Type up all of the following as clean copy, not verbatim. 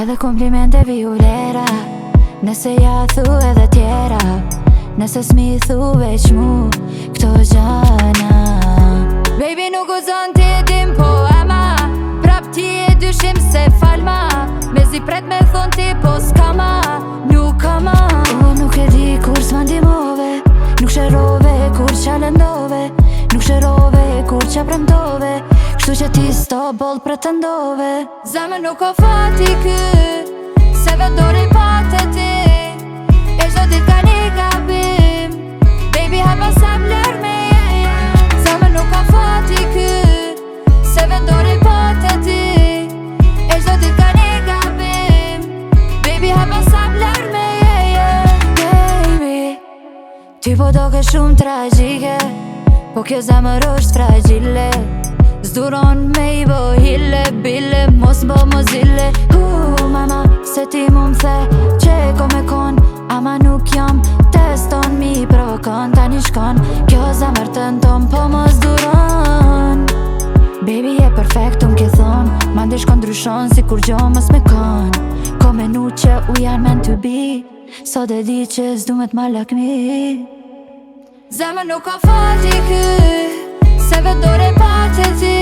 Edhe komplimente vi u lera, nëse ja thu edhe tjera, nëse s'mi thu veç mu këto gjana. Baby nuk u zon ti dim po ama, prap ti e dyshim se falma, me zi pret me thon ti po s'kama, nuk kama. Nuk e di kur s'ma ndimove, nuk shërove kur qa lëndove, nuk shërove kur qa premtove, kështu që ti s'to boll pretendove. Zemër nuk o fati kë, se vendori pate ti, e çdo dit ka një gabim, baby hapa sa vler me je. Zemër nuk o fati kë, se vendori pate ti, e çdo dit ka një gabim, baby hapa sa vler me je. Baby, ti po doke shumë tragjike, po kjo zemër është fragile, s'duron me i bo hile, bile, mos bo mozile. Mama, se ti mu m'the që ko me kon, ama nuk jam teston, mi provokon, tani shkon, kjo zemër të nton, po mos duron. Baby je perfekt, m'ke thon, ma ndi shkon ndryshon, si kur gjo mos me kon. Ko menu që u janë meant to be, sot e di që s'du me t'ma lakmi. Zemër nuk o fati kë, se vendore pate ti,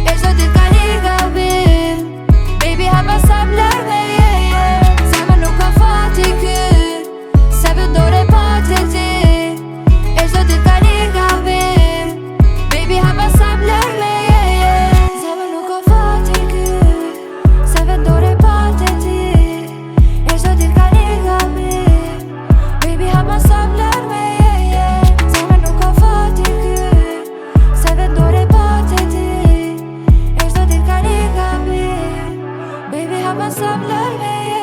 e çdo dit ka një gabim, baby hapa sa vler me je. Zemër nuk o fati kë, se vendore pate ti, e çdo dit ka një gabim, baby hapa sa vler me je. Zemër nuk o fati kë, se vendore pate ti, e çdo dit ka një gabim, baby hapa sa vler me je. Zemër nuk o fati kë, se vendore pate ti, e çdo dit ka një gabim, baby hapa sa vler me je.